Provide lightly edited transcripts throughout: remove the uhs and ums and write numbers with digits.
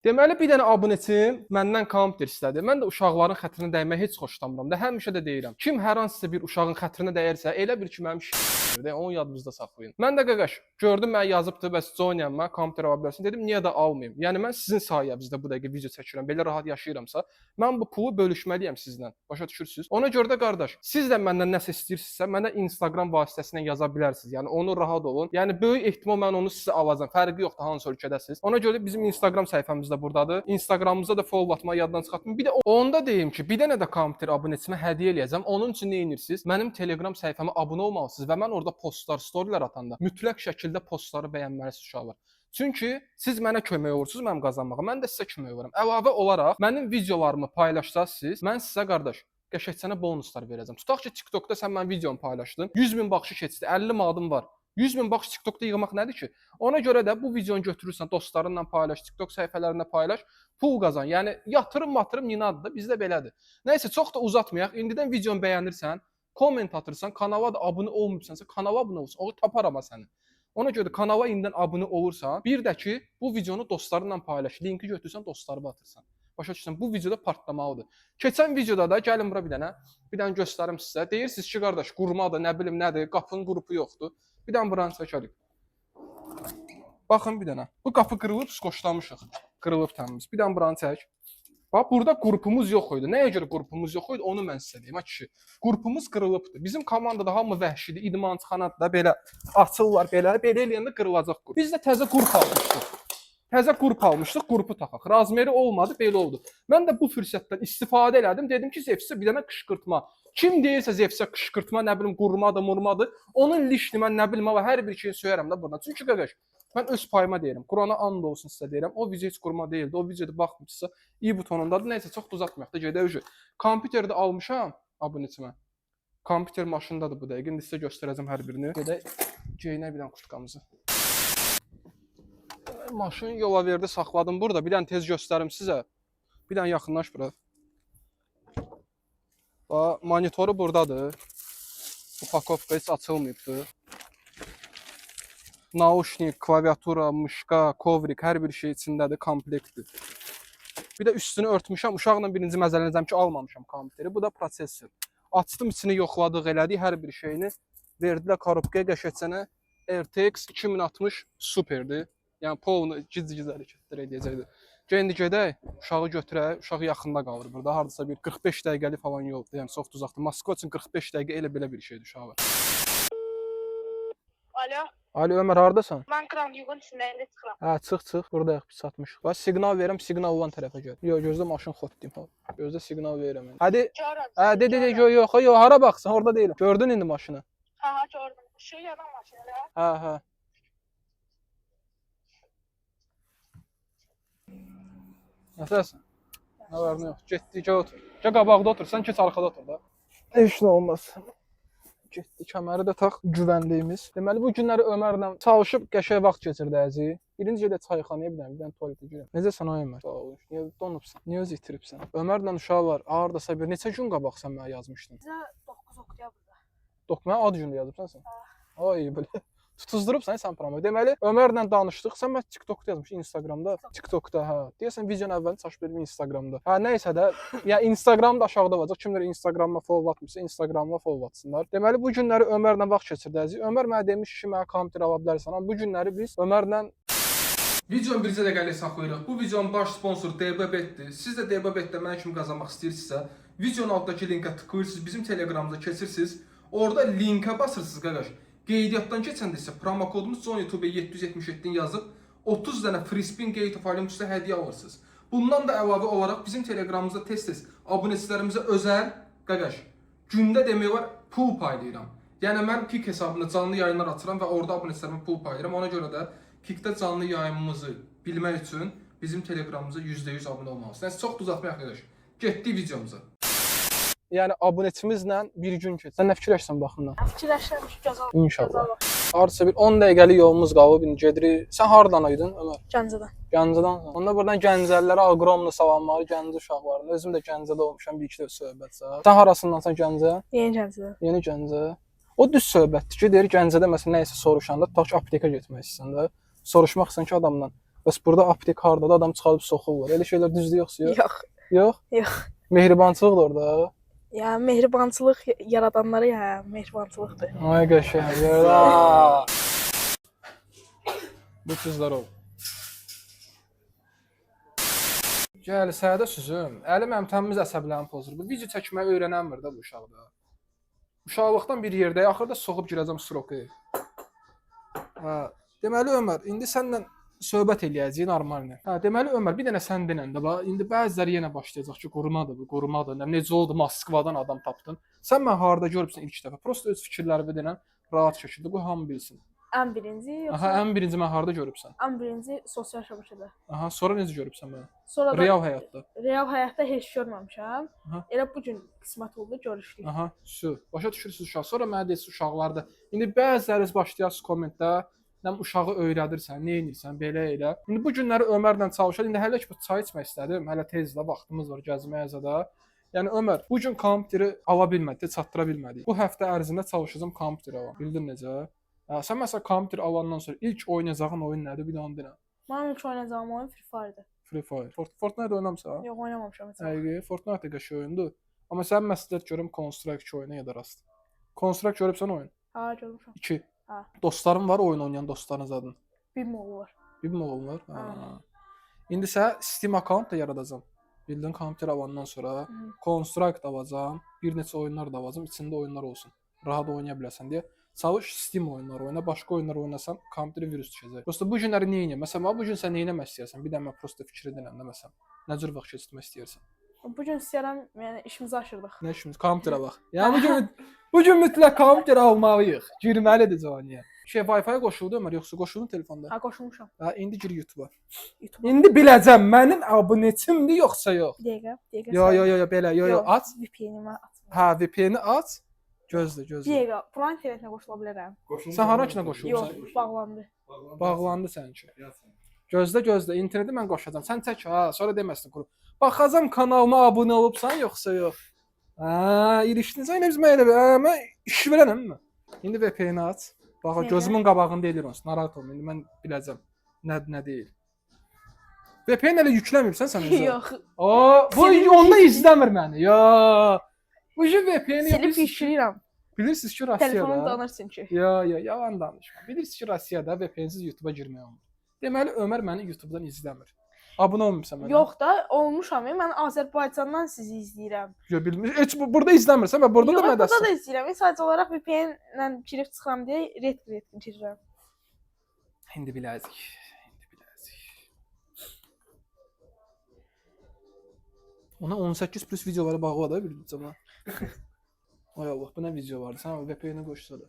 Deməli bir dənə abunəçim məndən kompüter istədi. Mən də uşaqların xətrinə dəyməyi heç xoşlamıram da. Həmişə də deyirəm. Kim hər hansısa bir uşağın xətrinə dəyərsə, elə bil ki, mənim şişdir. Onu yadınızda saxlayın. Mən də qaqaş gördüm mən yazıbdı, bəs Johnny-əm mən kompüter ala bilərsən. Dedim niyə də almayım? Yəni mən sizin sayənizdə bu dəqiqə video çəkirəm. Belə rahat yaşayıramsa, mən bu pulu bölüşməliyəm sizlə. Başa düşürsüz? Ona görə də qardaş, siz də məndən nəsə istəyirsinizsə, mənə Instagram vasitəsilə yaza bilərsiniz. Yəni onu rahat olun. Yəni böyük ehtimal mən onu sizə alacağam. Fərqi yoxdur hansı ölkədəsiz. Ona görə bizim Instagram səhifəmiz də burdadır. Instagramımıza da follow atmayı yaddan çıxartmayın. Bir də onda deyim ki, bir dənə də kompüter abunəçimə hədiyyə eləyəcəm. Onun üçün nə edirsiniz? Mənim Telegram səhifəmə abunə olmalısınız və mən orada postlar, storylər atanda mütləq şəkildə postları bəyənməlisiniz uşaqlar. Çünki siz mənə kömək olursunuz mənim qazanmağa. Mən də sizə kömək oluram. Əlavə olaraq mənim videolarımı paylaşsasınız, mən sizə qardaş qəşəng bonuslar verəcəm. Tutaq ki, TikTokda sən mənim videomu paylaşdın. 100 min baxışı keçdi. 50 manadım var. 100 min baxış TikTokda yığmaq nədir ki? Ona görə də bu videonu götürürsən, dostlarınla paylaş, TikTok səhifələrində paylaş, pul qazan. Yəni yatırım ninadır da, bizdə belədir. Nəysə çox da uzatmayaq. İndidən videonu bəyənirsən, komment atırsan, kanala da abunə olmayıbsansa, kanala abunə olsan, o tapar amma səni. Ona görə də kanala indidən abunə olursan, bir də ki, bu videonu dostlarınla paylaş, linki götürsən, dostlarına atırsan. Başa düşürsən, bu videoda partlamalıdır. Keçən videoda da gəlin bura bir dənə göstərim sizə. Deyirsiniz ki, qardaş, qurmadır, nə bilim nədir, qapının qrupu yoxdur. Bir dənə buranı çəkərik. Baxın bir dənə. Bu qapı qırılıb, skoçlamışıq. Qırılıb təmiz. Bir dənə buranı çək. Bax, burada qrupumuz yox idi. Nəyə görə qrupumuz yox idi, onu mən sizə deyim, kişi. Qrupumuz qırılıbdır. Bizim komandada hamı vəhşidir, idmançıxanada da belə açırlar, belə eləyəndə qırılacaq qrup. Biz də təzə qrup almışdıq. Təzə qrup almışdıq, qrupu taxaq. Razmeri olmadı, belə oldu. Mən də bu fürsətdən istifadə elədim. Dedim ki, Zevsə bir dənə qışqırtma. Kim deyirsə Zevsə qışqırtma, nə bilim qurmadır, murmadır, onun lişini mən nə bilim amma hər bir şeyi söyərəm də buradan. Çünki qardaş, mən öz payıma deyirəm. Qurana and olsun sizə deyirəm. O video heç qurma deyildi. O videoda baxmırsınızsa i butonundadır. Nəysə çox da uzatmayaq da gedək. Kompüterdə almışam abunəçimə. Kompüter maşındadır bu dəqiqə. İndi sizə göstərəcəm hər birini. Gedək geyinək bir dənə kurtkamızı. Maşın yola verdi, saxladım burada. Bir dənə tez göstərim sizə. Bir dənə yaxınlaş bura. Bax, monitoru buradadır. Upakovka heç açılmayıbdır. Naushnik, klaviatura, mışqa, kovrik, hər bir şey içindədir, komplektdir. Bir də üstünü örtmüşəm. Uşaqla birinci məzələnəcəm ki, almamışam kompüteri. Bu da prosesor. Açdım, içini yoxladıq, elədik hər bir şeyini. Verdilər korobkaya qəşəngcənə RTX 2060 superdir. Yəni polnu giz-giz hərəkətlər edəcəkdir. İndi gedək, uşağı götürək. Uşaq yaxında qalır burada. Hardasa bir 45 dəqiqəlik falan yoldur. Yəni çox uzaqdır. Moskva üçün 45 dəqiqə elə belə bir şeydir uşağı. Alo. Ali Ömər hardasan? Mən kran yuğun içindəyində çıxıram. Hə, çıx, buradayıq, biz satmışıq. Bax, siqnal verirəm, siqnal olan tərəfə gəl. Yox, gözlə maşın xotlayım ha. Gözlə siqnal verirəm. Hadi. Yox, hara baxsan, orada deyiləm. Gördün indi maşını? Ha, gördüm. Şu yanan maşınla. Hə. Nəsəsən? Nə var, nə yox. Getdik, gəl otur. Gəl qabaqda otur, sən keç arxada otur da. Heç nə olmaz. Getdik, kəməri də tax, güvənliyimiz. Deməli, bu günləri Ömərlə çalışıb qəşəng vaxt keçirdəcəyik. Birinci də çayxanaya bir dənə tualetə girəm. Necəsən o Ömər? Sağ ol. Niyə donubsan? Niyə öz itiribsən? Ömərlə uşaqlar hardasa bir neçə gün qabaq sən mənə yazmışdın? Bizə 9 oktyabrda. Mən ad gündə yazıbsan sən? Ay, belə. Tutuzdurubsan sən promo. Deməli, Ömərlə danışdıq. Sən mən TikTokda yazmışdın, Instagramda. TikTokda, hə. Deyəsən videonun əvvəlini çək verdim Instagramda. Hə, nəysə də, ya Instagramda aşağıda olacaq. Kimlər Instagramıma follow atmırsa, Instagramıma follow atsınlar. Deməli, bu günləri Ömərlə vaxt keçirdəcəyik. Ömər mənə demiş ki, mənə kompüter ala bilərsən. Amma bu günləri biz Ömərlə videonu bircə dəqiqəlik saxlayırıq. Bu videonun baş sponsoru DBBet-dir. Siz də DBBet-də mən kimi qazanmaq istəyirsinizsə, videonun altdakı linkə tıklayırsınız, bizim Telegramımıza keçirsiniz. Orada linkə basırsınız qardaş. Qeydiyyatdan keçəndə isə promo kodumuz YouTube 777-ni yazıb 30 dənə free spin gate faylı üstə hədiyyə alırsınız. Bundan da əlavə olaraq bizim Telegramımızda tez-tez abunəçilərimizə özəl qardaş gündə demək var pul paylayıram. Yəni mən Kik hesabında canlı yayınlar açıram və orada abunəçilərimə pul paylayıram. Ona görə də Kikdə canlı yayımımızı bilmək üçün bizim Telegramımıza %100 abunə olmalısınız. Yəni çox uzatmayaq qardaş. Getdik videomuza. Yəni abunəçimizlə bir gün keç. Sən nə fikirləşsən baxımdan? Fikirləşirəm ki, gözəl. İnşallah. Hardasa bir 10 dəqiqəlik yolumuz qalıb, indi gedirik. Sən hardan idin, Ömər? Gəncədən. Gəncədansan. Onda buradan Gəncəlilərə aqromlu salamlar, Gəncə uşaqlarına. Özüm də Gəncədə olmuşam, bir iki də söhbət zət. Sən harasındansan Gəncə? Yeni Gəncədən. Yeni Gəncə. O düz söhbətdir ki, deyir Gəncədə məsələn nə isə soruşanda tutaq ki, aptekə getmək istəyirsən də, soruşmaq istəyirsən ki, adamdan Bəs burada aptek hardadır, adam çıxarıb soxurlar. Elə şeylər düzdür yoxsa yox? Yox. Yox? Yox. Mehribançılıq da orada. Ya mehribançılıq yaradanları ya, mehribançılıqdır. Ay qəşəng. Ya. Bu qızlar ol. Gəl, sədə süzüm. Əli mənim təmiz əsəblərimi pozur. Bu video çəkməyi öyrənənmir də bu uşaqda. Uşaqlıqdan bir yerdə axırda soxub girəcəm stroku. Hə, deməli Ömər, indi səninlə söhbət eləyəcəyik normalni. Hə, deməli Ömər, bir dənə sən denən də bax, indi bəziləri yenə başlayacaq ki, qorumadır bu, qorumadır. Necə oldu Moskvadan adam tapdın? Sən mən harda görübsən ilk dəfə? Prosta öz fikirlərini denən rahat şəkildə qoy hamı bilsin. Ən birinci yoxsa? Aha, ən birinci mən harda görübsən? Ən birinci sosial şəbəkədə. Aha, sonra necə görübsən məni? Sonra da Real həyatda. real həyatda heç görməmişəm. Aha. Elə bu gün qismət oldu, görüşdük. Aha, su. Başa düşürsüz uşaq. Sonra mənə deyirsiz uşaqlarda. İndi bəziləriniz başlayasınız kommentdə, nəm uşağı öyrədirsən, nə edirsən, belə elə. İndi bu günləri Ömərlə çalışır. İndi hələ ki bu çay içmək istədim. Hələ tezdə vaxtımız var gəzməyə zada. Yəni Ömər, bu gün kompüteri ala bilmədik, çatdıra bilmədik. Bu həftə ərzində çalışacağam kompüteri alam. Bildin necə? Hə, sən məsələn kompüter alandan sonra ilk oynayacağın oyun nədir? Bir də onu denə. Mənim ilk oynayacağım oyun Free Fire-dır. Free Fire. Fortnite oynamısan? Yox, oynamamışam heç. Həqiqi, Fortnite də qəşəng oyundur. Amma sən məsləhət görüm Construct oyunu ya da rast. Construct görübsən oyun? Ha, görmüşəm. 2. Ha. Dostların var oyun oynayan dostlarınız adın. Bir moğul var. Bir mi oğlunlar? Ha. İndi sən Steam account da yaradacağam. Bildin kompüter alandan sonra Construct alacağam, bir neçə oyunlar da alacağam, içində oyunlar olsun. Rahat oynaya biləsən deyə. Çalış Steam oyunları oyna, başqa oyunlar oynasan kompüterə virus düşəcək. Prosta bu günləri nə edirsən? Məsələn, bu gün sən nə etmək istəyirsən? Bir də mən prosta fikir edirəm də məsələn. Nə cür vaxt keçirmək istəyirsən? Bu gün istəyirəm, yəni işimizi aşırdıq. Nə işimiz? Kompüterə bax. Yəni bu gün mütləq kompüter almalıyıq. Girməlidir caniyə. Şey Wi-Fi-yə qoşuldu Ömər, yoxsa qoşuldun telefonda? Ha, qoşulmuşam. Ha, indi gir YouTube-a. YouTube. İndi biləcəm mənim abonetimdir yoxsa yox. Dəqiqə. Yo, belə, yo, aç. VPN-imi aç. Hə, VPN-i aç. Gözlə. Dəqiqə, buranın internetinə qoşula bilərəm. Sən harakına qoşulmusan? Yox, bağlandı. Bağlandı səninki. Gözlə, interneti mən qoşacağam. Sən çək ha, sonra deməsin qrup. Baxacam kanalıma abunə olubsan yoxsa yox. Hə, ilişdinsə yenə biz mənə mən iş verənəm mi? İndi VPN-i aç. Bax, gözümün qabağında eləyir onu. Narahat olma. İndi mən biləcəm nə deyil. VPN elə yükləmirsən sən özün? Yox. Bu onda izləmir məni. Yo. Bu VPN-i Silib işləyirəm. Bilirsiniz ki, Rusiyada. Telefonum danırsın ki. Yo, yalan danışma. Bilirsiniz ki, Rusiyada VPN-siz YouTube-a girmək olmur. Deməli Ömər məni YouTube-dan izləmir. Abunə olmusan mənə? Yox da, olmuşam. Mən Azərbaycandan sizi izləyirəm. Yo, bilmir. Heç burada izləmirsən, mən burada da mədəsən. mədəsən. Burada da izləyirəm. Sadəcə olaraq VPN-lə girib çıxıram deyə red girirəm. İndi biləcək. Ona 18 plus videoları bağı da biləcəm ha. Ay Allah, bu nə video vardı? Sən VPN-i qoşsa da.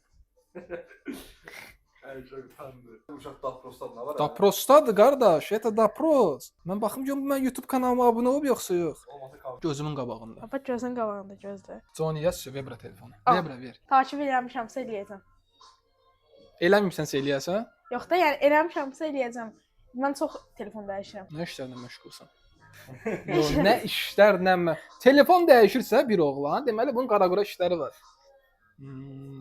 Ay çok utandı. Uşaq Dapros'tan da var. Daprostadır qardaş, eta Dapros. Mən baxım görüm mən YouTube kanalıma abunə olub yoxsa yox. Olmadı kaldı. Gözümün qabağında. Bax gözün qabağında gözlə. Johnny yaz Vebra telefonu. Al. Vebra ver. Takip eləmişəmsə eləyəcəm. Eləmirsən eləyəsən? Yox da, yəni eləmişəmsə eləyəcəm. Mən çox telefon dəyişirəm. Nə işlərlə məşğulsan? Yox, nə işlərlə telefon dəyişirsə bir oğlan, deməli bunun qara-qura işləri var.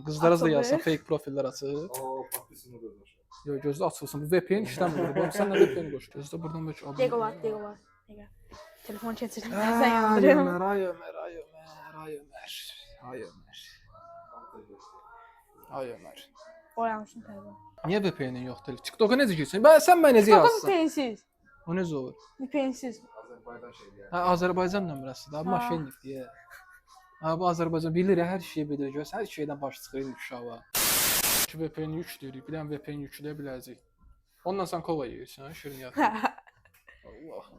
Qızlarınız da Açılır. yazsın, fake profillər açır. Oo patlasını gözler. Yox, gözlə açılsın. Bu VPN işləmir. Bax sən nə VPN qoş. Gözlə buradan bəlkə abunə. Dəqiqə. Telefon keçirdim. Ay Sən yandırıyorum. Ömər. Oyanmışım telefon. Niyə VPN-in yoxdur? TikTok-a necə girsən? Sən mənə necə Yox, yazsan? VPN-siz. O necə olur? VPN-siz. Azerbaycan şeydi ya. Hə, Azərbaycan nömrəsidir. Ha. Maşenlik deyə. Ha, bu Azərbaycan bilir, hər şeyi bilir. Gör, hər şeydən baş çıxırıq uşağa. Ki VPN yükləyirik, bir dənə VPN yükləyə biləcək. Ondan sən kova yeyirsən, şirin yat. Allah.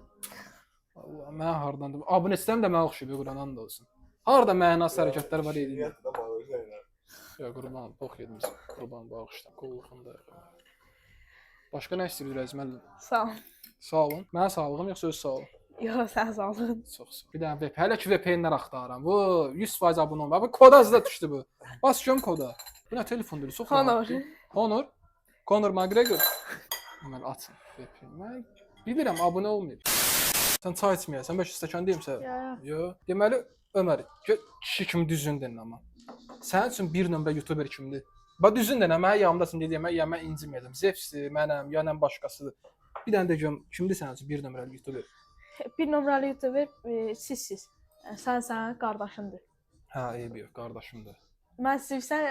Allah, mən hardandım? Abunəçilərim də mənə oxşayıb, Quranan da olsun. Harda mənasız hərəkətlər var edir. Niyyətli de bağlı şeyler. Ya qurban, box yedimiz. Qurban bağışla, qulluğunda. Başqa nə istəyirsiniz müəllim? Sağ ol. Sağ olun. Mənə sağlığım yoxsa öz sağ olun? Yox, sən sağ ol. Çox sağ ol. Bir dənə VPN, hələ ki VPN-lər axtarıram. Bu 100% abunə olma. Bu koda azda düşdü bu. Bas görüm koda. Bu nə telefondur? Çox Honor. Honor. Conor McGregor. Mən açın VPN. Mən bilirəm abunə olmayıb. Sən çay içməyəsən, bəlkə stəkan deyimsə. Yo. Deməli Ömər, kişi kimi düzün denən amma. Sənin üçün bir nömrə YouTuber kimdir? Bax düzün denən, mənə yanımdasın deyə mən inciməyəcəm. Zepsi, mənəm, ya nə başqasıdır. Bir dənə də görüm, kimdir sənin üçün 1 nömrəli YouTuber? Bir nömrəli YouTuber sizsiz. Yəni sən qardaşındır. Hə, eybi yox, qardaşımdır. Mən sizsən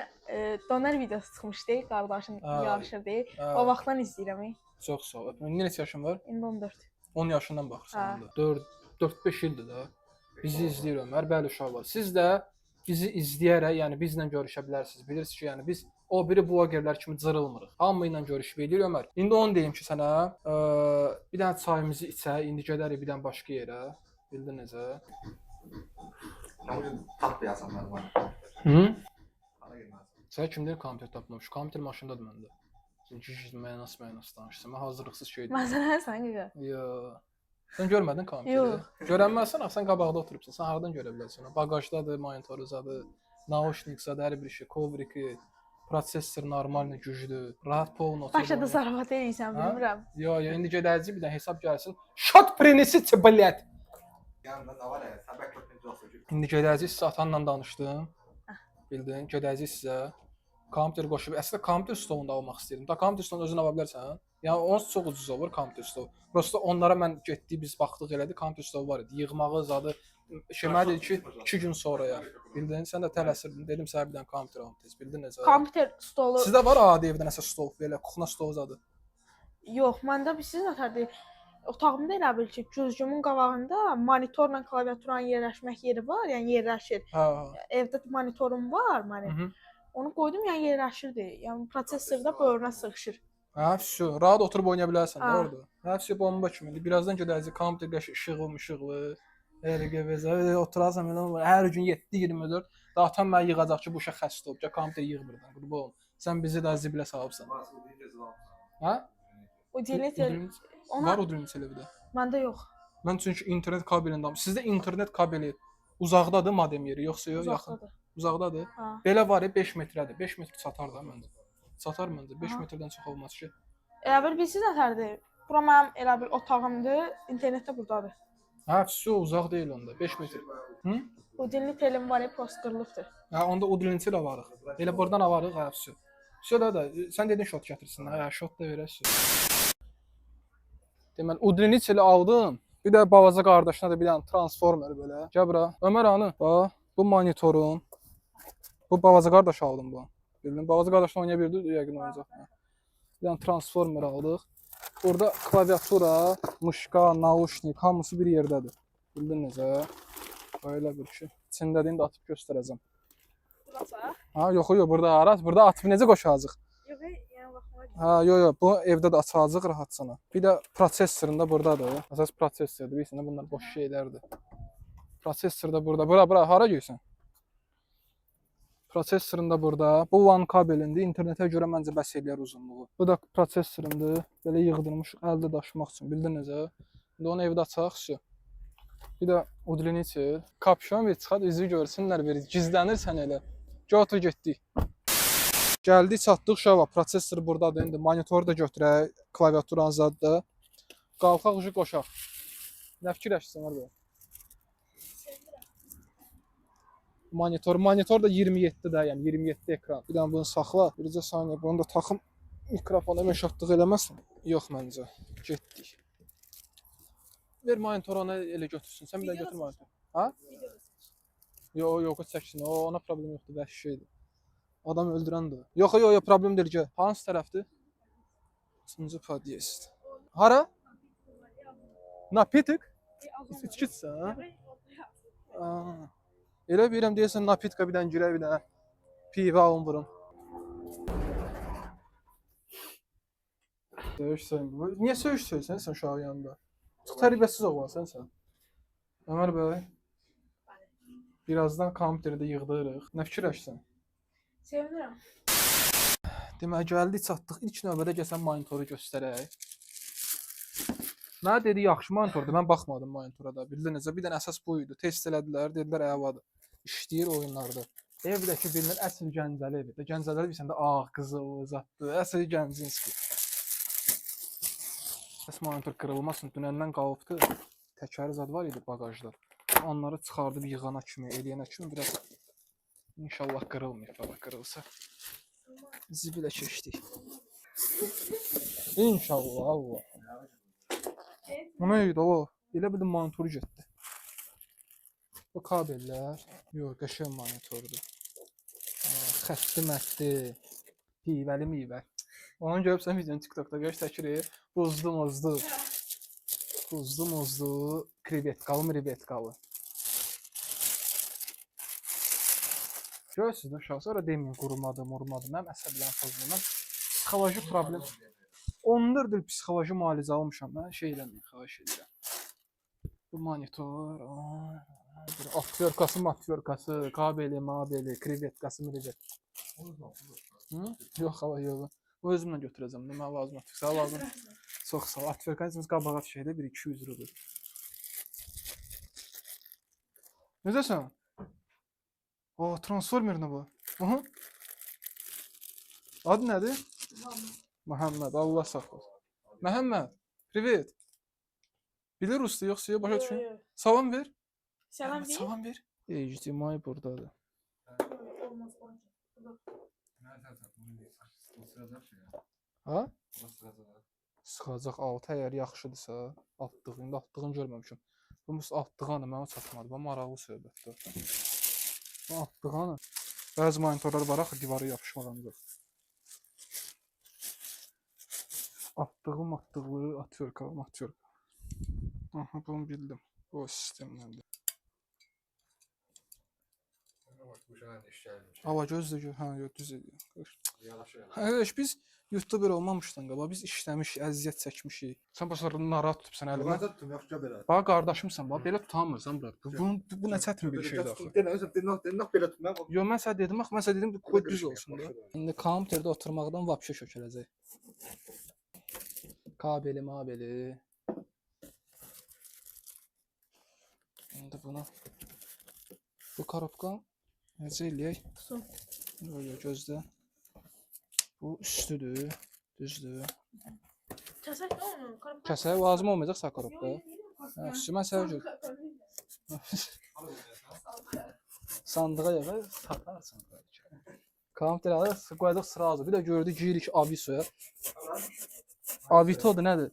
donar videosu çıxmışdı, qardaşın Aa, yarışırdı. aa. O vaxtdan izləyirəm. Çox sağ ol. Neçə yaşın var? İndi 14. 10 yaşından baxırsan Hə. onda. 4-5 ildir də. Bizi izləyir Ömər, bəli uşaqlar. Siz də bizi izləyərək, yəni bizlə görüşə bilərsiniz. Bilirsiniz ki, yəni biz o biri bloqerlər kimi cırılmırıq. Hamı ilə görüşüb edir Ömər. İndi onu deyim ki sənə, bir dənə çayımızı içək, indi gedərik bir dənə başqa yerə. Bildin necə? Bugün tatlı yazanlar var. Hı? Bana gelmez. Sən kimdir kompüter tapmamış? Kompüter maşındadır məndə. Çünki mənas danışırsan. Mən hazırlıqsız şeydim. Mən sənə sən qaqa. Yo. Sən görmədin kompüteri? Yox. Görənməzsən, sən qabaqda oturubsan. Sən haradan görə bilərsən? Baqajdadır, monitoruzadır, naushniksadır, hər bir şey, kovriki, prosessor normalni güclü, rahat polno. Başladı zarafat edirsən, Hə? bilmirəm. Yo, indi gedəcək bir dənə hesab gəlsin. Shot принесите, блядь. Yanında da var ya, sen bekletmeyince olsa ki. İndi gedəcək sizə atanla danışdım. Bildin? Gedəcək sizə. Kompüter qoşub, əslində kompüter stolunda almaq istəyirdim. Da kompüter stolunu özün ala bilərsən. Yəni onun çox ucuz olur kompüter stol. Prosta onlara mən getdik, biz baxdıq elədi, kompüter stol var idi. Yığmağı zadı Şeymə dedi ki, 2 gün sonraya. Bildin? Sən də tələsirdin. Dedim sənə bir dənə kompüter alım tez. Bildin necə? Kompüter stolu. Sizdə var adi evdə nəsə stol, belə kuxna stolu zadı. Yox, məndə bir siz nətərdir. Otağımda elə bil ki, gözümün qabağında monitorla klaviaturanın yerləşmək yeri var, yəni yerləşir. Hə. Evdə monitorum var mənim. Mhm. Onu qoydum, yəni yerləşirdi. Yəni prosesorda böyrünə sığışır. Hə, vəsə, rahat oturub oynaya bilərsən də Ha. orada. Hə, vəsə bomba kimidir. Birazdan gedəcək kompüter qəş işıqlı. RGB-zə oturarsan elə hər gün 7-24 datan mənə yığacaq ki, bu uşaq xəstə olub. Gəl kompüter yığ burdan. Qurban. Sən bizi də zibilə salıbsan. Nasıl deyince zıvam. Hə? Utility ona Var o düymə televidə. məndə yox. Mən çünki internet kabelindəyəm. Sizdə internet kabeli uzaqdadır modem yeri, yoxsa yox, yaxın? Uzaqdadır. Uzaqdadır. Ha. Belə var, 5 metrədir. 5 metr çatar da məncə. Çatar məncə. 5 Aha. metrdən çox olmaz ki. Elə bil bilsiz nətərdir? Bura mənim elə bil otağımdır, internet də burdadır. Hə, vəsə uzaq deyil onda. 5 metr. Hı? Utility telim var, prost qırılıbdır. Hə, onda o dilinçi də varıq. Elə burdan avarıq, hə, vəsə. Vəsə da sən dedin shot gətirsin. Hə, shot da verəsən. Deməli, Udriniçeli aldım. Bir də balaca qardaşına da bir dənə transformer belə. Gəl bura. Ömər hanı? Bax, bu monitorum. Bu balaca qardaş aldım bu. Bildin, balaca qardaşla oynaya bildi, yəqin oynayacaq. Bir dənə transformer aldıq. Burada klaviatura, muşka, naushnik hamısı bir yerdədir. Bildin necə? Belə bir şey. İçindədir, indi atıb göstərəcəm. Burası? Ha, yox, burada araz. Burada atıb necə qoşacağıq? Yox, yəni baxma. Ha, yox, bu evdə də açacağıq rahatçana. Bir də prosesorunda burdadır. Əsas prosesordur. Bilirsən, bunlar boş şeylərdir. Prosesor da burada. Bura, hara gəlsən? Prosesorunda burada. Bu LAN kabelindir. İnternetə görə məncə bəs eləyər uzunluğu. Bu da prosesorumdur. Belə yığdırmış əldə daşımaq üçün. Bildin necə? İndi onu evdə açaq. Bir də uдлинитель. Kapşon bir çıxart, üzü görsünlər, verir. Gizlənirsən elə. Götür getdik. Gəldik, çatdıq uşağa. Prosesor burdadır. İndi monitoru da götürək. Klaviaturanı zaddır. Qalxaq ucu qoşaq. Nə fikirləşirsən orada? Monitor da 27-də, yəni 27 ekran. Bir dənə bunu saxla. Bircə saniyə bunu da taxım. Mikrofona məşatdıq eləməsin. Yox məncə. Getdik. Ver monitoru ona elə götürsün. Sən bir də götür monitoru. Ha? Yox, çəksin. Ona problem yoxdur, vəhşi şeydir. Adam öldürəndir. Yox, problem deyil ki. Hansı tərəfdir? 3-cü podiyest. Hara? Napitik? İçkisən? Elə bilirəm deyəsən napitka bir dənə girək bir dənə. Pivə alın vurun. Söyürsən. Niyə söyürsən sən uşağın yanında? Çox tərbiyəsiz oğlansan sən. Ömər bəy. Birazdan kompüteri də yığdırıq. Nə fikirləşsən? Sevinirəm. Deməli, gəldik, çatdıq. İlk növbədə gəlsən monitoru göstərək. Mənə dedi, yaxşı monitordur. Mən baxmadım monitora da. Bildin necə? Bir dənə əsas bu idi. Test elədilər, dedilər, əladır. İşləyir oyunlarda. Evdəki bilinir, əsl Gəncəli evi. Gəncəli bilsən də ağ, qızıl, zaddır. Əsl Gəncинski. Bəs monitor qırılmasın. Dünəndən qalıbdı. Təkəri zad var idi baqajda. Onları çıxardıb yığana kimi, eləyənə kimi biraz İnşallah qırılmayıb, baba qırılsa. Zibilə keçdik. İnşallah, Allah. O nə idi o? Elə bildim monitoru getdi. Bu kabellər, yox, qəşəng monitordur. Xətti mətdi, pivəli mivə. Onu görübsən videonu TikTokda göstərir. Buzdu muzdu. Buzdu muzdu, krevetkalı mrevetkalı. Görürsünüz uşaq, sonra deməyin qurumadı, murmadı. Mənim əsəblərim pozulur. Mən psixoloji problem 14 il psixoloji müalicə almışam. Mən şey eləməyin, xahiş edirəm. Bu monitor, aktyorkası, kabeli, mabeli, krevetkası, mrevet. Yox, hava yox. O özümlə götürəcəm. Nə mənə lazım atır. Sağ lazım. Çox sağ ol. Aktyorkasımız qabağa şeydə 1-200 ruble. Necəsən? O, Transformer nə bu? Aha. Adı nədir? Məhəmməd, Allah saxlasın. Məhəmməd, privet. Bilir ruslu yoxsa başa düşün. Salam ver. Salam ver. Salam ver. HDMI buradadır. Olmaz. Ha? Sıxacaq 6 əgər yaxşıdırsa, atdığını görməmişəm. Bu atdığını mənə çatmadı. Bu maraqlı söhbətdir. Bu atdığını. Bəzi monitorlar var axı divara yapışmaq ancaq. Atdığım atıyorka. Aha, bunu bildim. Bu sistemdəndir. Hava gözlüyü, hə, yox, düz edir. Arkadaş, biz YouTuber olmamışdan qabaq biz işləmişik, əziyyət çəkmişik. Sən başa narahat tutubsan əlimə. Burada tuttum, yaxşı belə. Bax qardaşımsan, bax belə tutamırsan bura. Bu nə çətin bir şeydir axı. Denə belə tutmam. Yo, mən sənə dedim, axı mən sənə dedim qoy düz olsun da. İndi kompüterdə oturmaqdan vapşə çökələcək. Kabeli, mabeli. İndi bunu bu korobka necə eləyək? Öyle gözlə. Bu üstüdür, düzdür. Kəsək də onu. Kəsə lazım olmayacaq sağ korobka. Hə, üstü mən sənə gör. Sandığa yağı tatarsan. Kompüter alır, qoyacaq sırası. Bir də gördük giyirik Avisoya. Avito'dur nədir?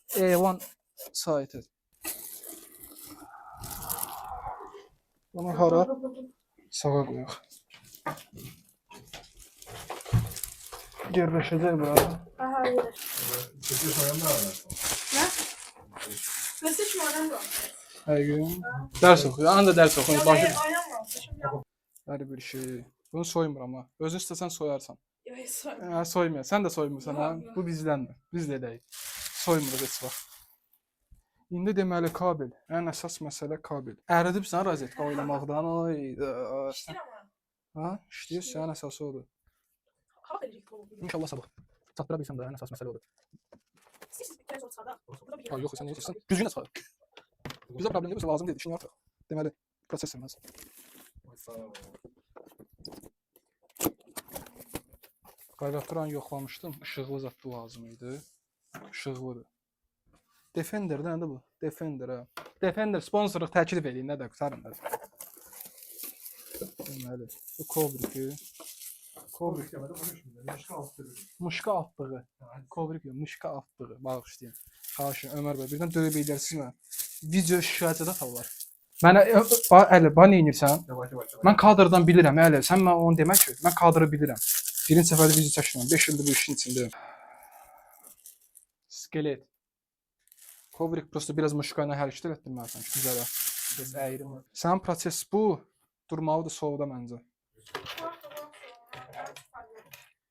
A1 saytı. Bunu hara sağa qoyaq. Yerləşəcək bura. Aha, verir. Çekiyor soyan da var. Nə? Nəsə şumadan da. Hər gün dərs oxuyur. Anında dərs oxuyur. Başı Ayağım. hər bir şey. Bunu soymuram ha. Özün istəsən soyarsan. Yox, soy. Hə, soymuyor. Sən də soymursan ha. Bu bizlənmir. Biz də edək. Soymuruq heç vaxt. İndi deməli kabel. Ən əsas məsələ kabel. Əridibsən rozetka oynamaqdan. İşləyirəm ha. Ha, işləyirsən, ən əsası odur. Hava verecek bu. İnşallah sabah. Çatdıra bilsəm də ən əsas məsələ odur. Siz bir kere sonra sağda. Burada bir Ha, yox, sən nə istəyirsən? Düzgün çıxar. Bizə problem deyilsə lazım deyil, işin yoxdur. Deməli, proses sürməz. Klaviaturanı yoxlamışdım. İşıqlı zətli lazım idi. İşıqlıdır. Defender nədir bu? Defender ha. Defender sponsorluq təklif eləyin, nə də qurtarın da. Deməli, bu Kobriki. Kobrik Muşka atdığı. Kobrik yox, Muşka atdığı. Bağışlayın. Xahiş Ömər bəy, birdən döyüb edərsiniz mənə. Video şikayətçi də var. Mənə əli, bana nə edirsən? Mən kadrdan bilirəm, əli. Sən mən onu demək ki, mən kadrı bilirəm. Birinci səfərdə video çəkirəm. 5 ildir bu işin içindəyim. Skelet. Kovrik prosto biraz Muşka ilə hərəkət etdirməlisən ki, güzələ. Biraz əyrim. Sənin proses bu. Durmalıdır soğuda məncə.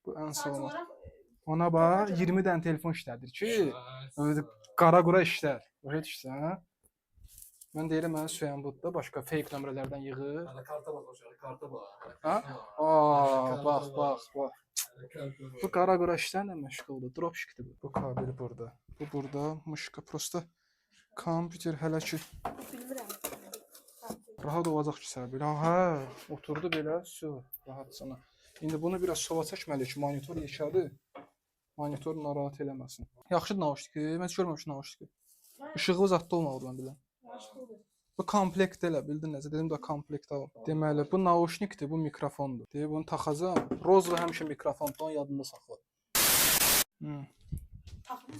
Bu ən soğuq. Ona bax 20 dənə telefon işlədir ki, öyle qara qura işlər. Başa düşsən, hə? Mən deyirəm mənə söyən budur da başqa fake nömrələrdən yığır. Karta bak. Ha? Aa, bax. Bu qara qura işlərlə məşğuldur. Dropshipdir bu. Bu kabel burada. Bu burada. Muşka prosto kompüter hələ ki bilmirəm. rahat olacaq ki sən belə. Hə, oturdu belə, rahatsana. İndi bunu biraz sola çəkməliyik ki, monitor yekədir. Monitor narahat eləməsin. Yaxşı nauşnik. Mən heç görməmişəm nauşnik. İşıqlı zətdə olmalıdır mən bilən. Bu komplekt elə, bildin necə? Dedim də komplekt al. Deməli, bu nauşnikdir, bu mikrofondur. Deyib bunu taxacam. Rozla həmişə mikrofondan yadında saxla. Taxmı?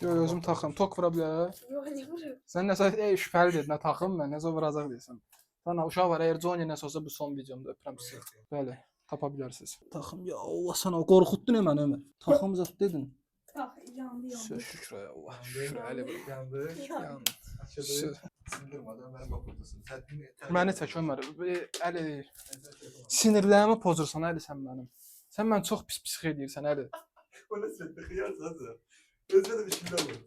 Yox, özüm taxım. Tok vura bilər. Yox, niyə vuruyor? Sən nəsə şübhəli dedin, nə taxım mən, nəsə vuracaq deyirsən. Sana uşaq var, əgər Johnny nəsə olsa bu son videomda öpürəm sizi. Bəli, tapa bilərsiniz. Taxım ya Allah sana qorxutdun məni Ömər. Taxım zət dedin. Tax, yandı, yandı. Şükür ay Allah. Şükür Əli bura. Yandı. Yandı. Açıldı. Sındırmadan benim bakırdasın. Məni çək Ömər. Əli sinirlərimi pozursan Əli sən mənim. Sən mən çox pis pis eləyirsən Əli. O ne sen de kıyarsan sen. Özde de bir şeyler var.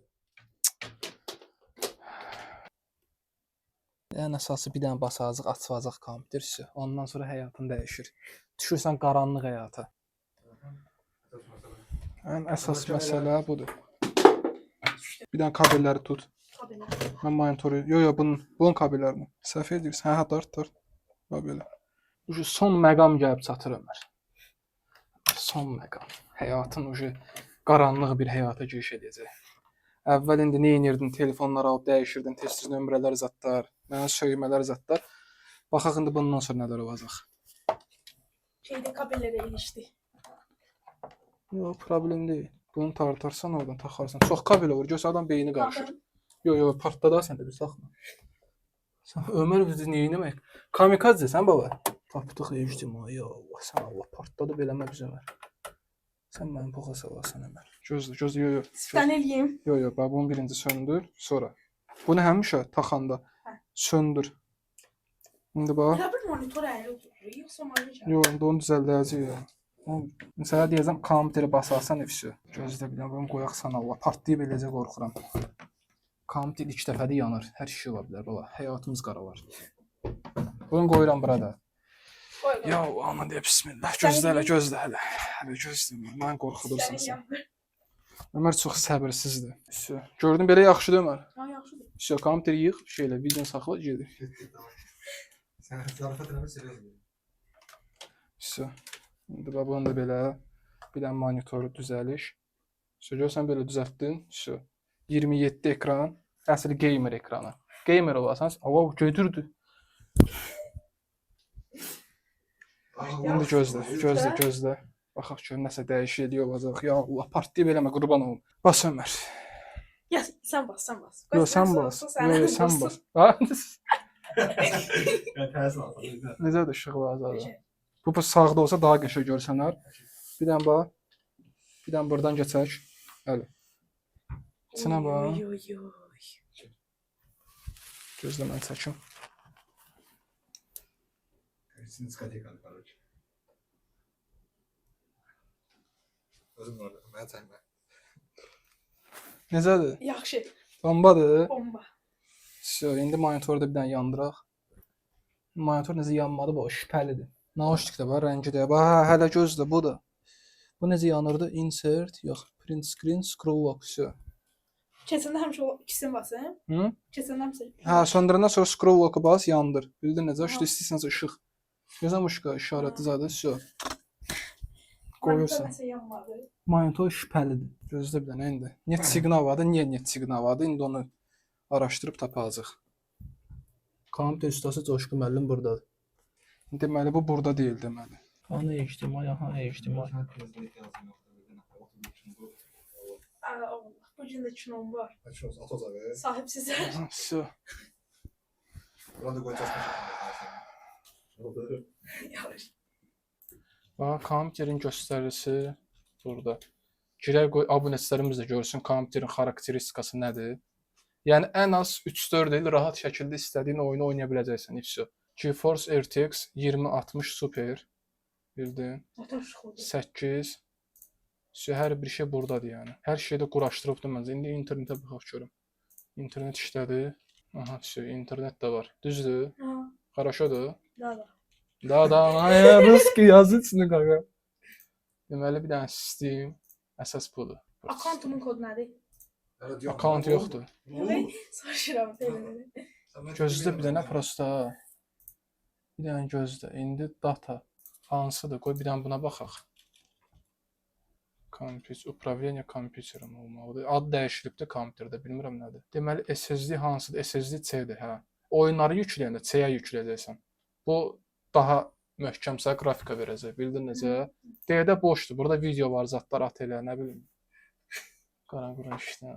Ən əsası bir dənə basacaq, açılacaq kompüter işi. Ondan sonra həyatın dəyişir. Düşürsən qaranlıq həyata. Ən əsas məsələ budur. Bir dənə kabelləri tut. Kabinə. Mən monitoru, bunun kabellərini. Səhv edirsən. Hə, dart. Bax belə. Bu son məqam gəlib çatır Ömər. Son məqam. Həyatın qaranlıq bir həyata giriş edəcək. Əvvəl indi nə edirdin? Telefonları alıb dəyişirdin, test nömrələr zətlər, mənə söymələr zətlər. Baxaq indi bundan sonra nələr olacaq. Şeydə kabellərə ilişdi. Yox, problem deyil. Bunu tartarsan oradan taxarsan. Çox kabel olur, görsə adam beyni qarışır. Yox, partladar sən də bir saxla. Sən Ömər bizi nə etmək? Kamikazəsən baba. Tapdıq ictimai. Allah sən Allah partladı beləmə bizə Ömər. Sən mənim poxa salasan Ömər. Gözlə, yox. Sən eləyim. Yox, bax bunu birinci söndür, sonra. Bunu həmişə taxanda söndür. İndi bax. Elə bir monitor əyri oturur, yoxsa monitor? Yox, indi onu düzəldəcəyik. Məsələn deyəcəm kompüteri basarsan ifşi. Gözlə bilən bunu qoyaq sən Allah. Partlayıb eləcə qorxuram. Kompüter ilk dəfədə yanır. Hər şey ola bilər bala. Həyatımız qaralar. Bunu qoyuram burada. Qoy. Ya ana deyə bismillah. Gözlə hələ. Hələ gözlə. Mən qorxudursan sən. Ömər çox səbirsizdir. Gördün belə yaxşıdır Ömər. Ha, yaxşıdır. Kompüteri yığ, şeylə video saxla gedir. Sen zarafat önemli seviyorsun. İndi bax bunu da belə bir dənə monitoru düzəliş. Görürsən belə düzəltdin. 27 ekran, əsl gamer ekranı. Gamer olasan, wow götürdü. İndi gözlə. Baxaq gör nəsə dəyişiklik olacaq. Ya Allah, partlayıb eləmə, qurban olum. Bas Ömər. Ya sən bas. Yox, sən bas. Sən bas. Ben tersin aldım. Necə də işıq var zaten. Bu sağda olsa daha qəşəng görsənər. Bir dənə bax. Bir dənə buradan keçək. Əli. İçinə bax. Gözlə mən çəkim. Sizin diskotekalı короче. Özüm orada. Ben çəkmə. Necədir? Yaxşı. Bombadır. Bomba. İndi monitoru da bir dənə yandıraq. Monitor necə yanmadı bu, şübhəlidir. Nauşnik də var, rəngi də. Bax, hələ gözlə bu da. Bu necə yanırdı? Insert, yox, print screen, scroll lock. Keçəndə həmişə o ikisini basım. Hı? Keçəndə həmişə. Hə, söndürəndən sonra scroll lock-u bas, yandır. Bildin necə? İşte istəyirsənsə işıq. Gözəm ışığa işarəti zadı, qoyursan. Monitor şübhəlidir. Gözlə bir dənə indi. Net siqnal vardı, niyə net siqnal vardı? İndi onu araşdırıb tapacağıq. Kompüter ustası Coşqun müəllim burdadır. Deməli bu burada deyil deməli. Ana ictimai, ictimai. Bu gün də kinom var. Açıyoruz. At o zaman. Sahibsizlər. Burada koyacağız. Yavaş. Bax, kompüterin göstəricisi burada. Girək qoy, abunəçilərimiz də görsün kompüterin xarakteristikası nədir. Yəni ən az 3-4 il rahat şəkildə istədiyin oyunu oynaya biləcəksən. GeForce RTX 2060 Super. Bildin? 8. Hər bir şey buradadır yəni. Hər şeydə quraşdırıbdım məncə. İndi internetə baxaq görüm. İnternet işlədi. Aha, internet də var. Düzdür? Хорошоdur? Da. Ay, ruski yazı içində qaqa. Deməli bir dənə Steam əsas budur. Akkantumun kodu nədir? Akkaunt yoxdur. Soruşuram belə. Gözlə bir dənə prosta. Bir dənə gözlə. İndi data hansıdır? Qoy bir dənə buna baxaq. Kompüter, upravlение kompüterim olmalıdır. Ad dəyişilibdir kompüterdə, bilmirəm nədir. Deməli SSD hansıdır? SSD C-dir, hə. Oyunları yükləyəndə C-yə yükləyəcəksən. Bu daha möhkəmsə qrafika verəcək. Bildin necə? D-də boşdur. Burada video var, zatlar at elə, nə bilim. Qara-qura işdə.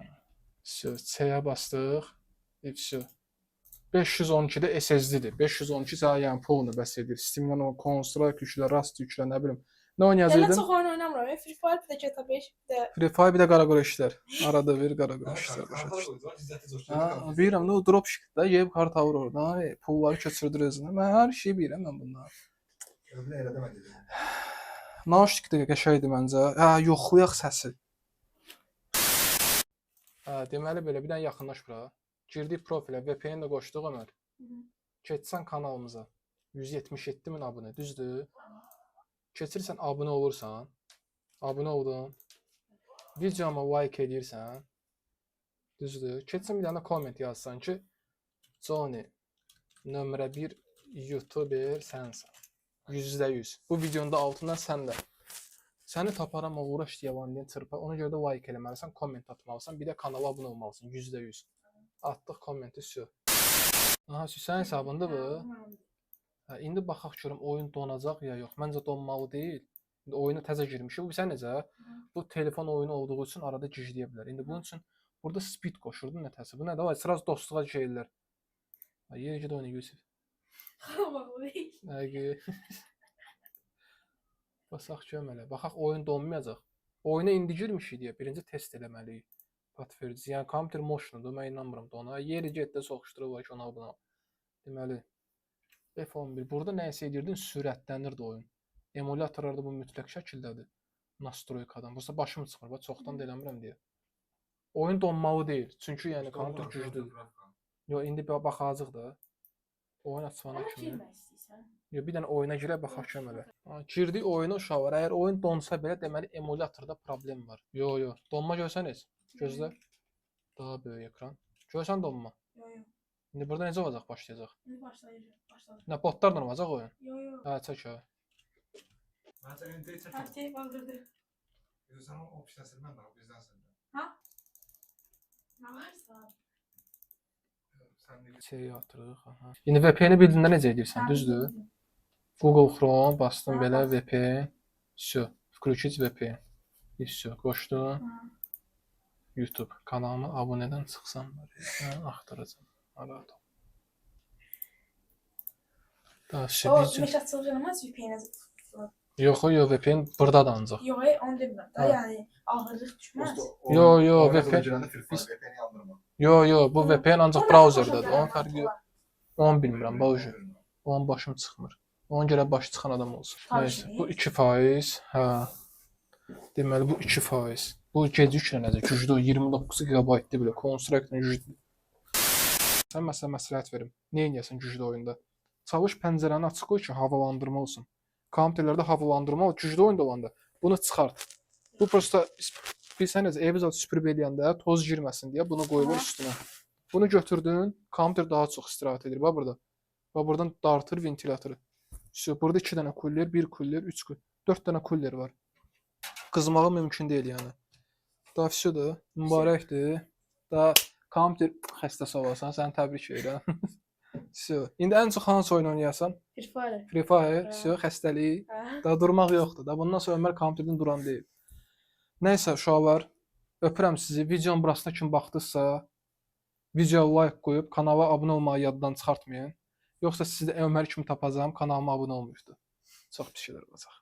C-yə bastıq. Все. 512-də SSD-dir. 512 sənə yəni pulunu bəs edir. Steam-dən o Counter-Strike yüklə, Rust yüklə, nə bilim. Nə Elə oynayacaqdın? çox oyun oynamıram. Free Fire, bir də GTA 5, bir də Free Fire bir də qara-qora işlər. Arada bir qara-qora işlər. Kartlar koydular. İzzeti Ha, coşturuyor. bilirəm nə o dropshipdə yeyib kart alır oradan, pulları köçürdür özünə. Mən hər şeyi bilirəm mən bundan. Öbürünü elə demə dedim. Naushnik də qəşəngdir məncə. Hə, yoxlayaq səsi. Hə, deməli belə bir dənə yaxınlaş bura. Girdik profilə, VPN də qoşduq Ömər. Keçsən kanalımıza. 177 min abunə, düzdür? Keçirsən abunə olursan. Abunə oldun. Videoma like edirsən. Düzdür? Keçsən bir dənə comment yazsan ki, Johnny nömrə 1 YouTuber sənsən. %100. Bu videonun da altından sən də. Səni taparam o uğraş yalan deyə çırpa. Ona görə də like eləməlisən, comment atmalısan, bir də kanala abunə olmalısın %100. Atdıq kommenti şu. Aha, sənin hesabında bu. Hə, indi baxaq görüm oyun donacaq ya yox. Məncə donmalı deyil. İndi oyuna təzə girmişik. Bu sən necə? Bu telefon oyunu olduğu üçün arada gicləyə bilər. İndi bunun üçün burada speed qoşurdun nətəsə. Bu nədir? Vay, sıraz dostluğa şeylər. Ha, yerə də oyna Yusuf. Həqiqi. Basaq görmələ. Baxaq oyun donmayacaq. Oyuna indi girmişik deyə birinci test eləməliyik. Patverdici. Yəni kompüter motionudur. Mən inanmıram da ona. Yeri getdə soxuşdurub var ki, ona buna. Deməli F11. Burada nə isə edirdin, sürətlənirdi oyun. Emulyatorlarda bu mütləq şəkildədir. Nastroykadan. Bursa başım çıxmır. Bax çoxdan da eləmirəm deyə. Oyun donmalı deyil. Çünki yəni kompüter güclüdür. Yo indi baxacağıq da. Oyun açmana kimi. Yo bir dənə oyuna girə baxaq kömələ. Girdik oyuna uşaqlar. Əgər oyun donsa belə deməli emulyatorda problem var. Yo. Donma görsəniz. Gözlə. Daha böyük ekran. Görsən donma. Yo. İndi burada necə olacaq başlayacaq? İndi başlayır. Başladı. Nə botlarla olacaq oyun? Yo. Hə, çək ha. Məncə indi çəkin. Hər şey qaldırdı. Sən o pişdən silmən də, o bizdən silmən. Nə varsa. Sən də Şey atırıq. Aha. İndi VPN-i bildiyində necə edirsən, düzdür? Google Chrome bastım belə VPN. Всё. Включить VPN. И всё. Qoşdum. YouTube kanalıma abunədən çıxsam var. Mən axtaracağam. Arada. Daha O video. meşatçılıq eləməz VPN-ə. Yox, VPN burada da ancaq. Yox, onu demirəm də. Yəni ağırlıq düşməz. Yo, VPN. VPN yandırma. Yo, bu VPN ancaq brauzerdadır. Onun fərqi yox. Onu bilmirəm, bax. Onun başım çıxmır. Ona görə başı çıxan adam olsun. Nəysə, bu 2%, hə. Deməli bu 2%. Bu gecə yüklənəcək. Güclü 29 GB-dır belə. Construct-ın güclü. Sən məsələn məsləhət verim. Nə edəsən güclü oyunda? Çalış pəncərəni açıq qoy ki, havalandırma olsun. Kompüterlərdə havalandırma ol, güclü oyunda olanda bunu çıxart. Bu prosta bilsəniz evi zət süpürüb eləyəndə toz girməsin deyə bunu qoyulur üstünə. Bunu götürdün, kompüter daha çox istirahət edir. Bax burada. Bax buradan dartır ventilatoru. Burada 2 dənə kulyer, 1 kulyer, 3 kulyer, 4 dənə kulyer var. Qızmağı mümkün deyil yəni. Daha fisiyodur, mübarəkdir. Daha kompüter xəstəsi olasan, səni təbrik edirəm. Fisiyo. İndi ən çox hansı oyun oynayasan? Free Fire. Free Fire, fisiyo, xəstəlik. Daha durmaq yoxdur. Da bundan sonra Ömər kompüterdən duran deyil. Nəysə uşaqlar, öpürəm sizi. Videonun burasına kim baxdısa, videoya like qoyub kanala abunə olmağı yaddan çıxartmayın. Yoxsa sizi də Ömər kimi tapacağam, kanalıma abunə olmayıbdı. Çox pis şeylər olacaq.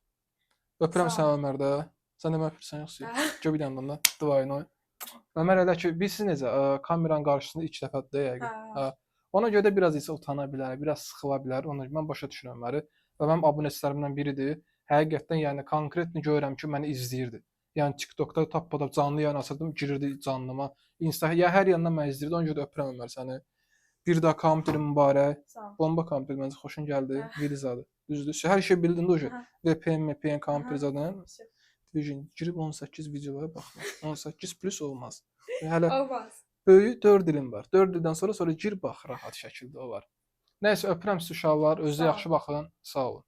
Öpürəm səni Ömər də. Sən də məni öpürsən yoxsa? Gör bir yandan da divayını. Ömər elə ki, biz necə kameranın qarşısında ilk dəfədir yəqin. Ona görə də biraz isə utana bilər, biraz sıxıla bilər. Ona görə mən başa düşürəm Öməri. Və mənim abunəçilərimdən biridir. Həqiqətən yəni konkretni görürəm ki, məni izləyirdi. Yəni TikTokda tappada canlı yayın açırdım, girirdi canlıma. Insta ya hər yandan məni izləyirdi. Ona görə də öpürəm Ömər səni. Bir daha kompüterin mübarək. Bomba kompüter məncə xoşun gəldi. Vilizadır. Düzdür. Hər şey bildin də o şey. VPN kompüter zaten. Vision girib 18 videolara baxma. 18 plus olmaz. Hələ Olmaz. böyük 4 ilim var. 4 ildən sonra gir bax rahat şəkildə o var. Nəysə öpürəm sizi uşaqlar. Özünüzə yaxşı baxın. Sağ olun.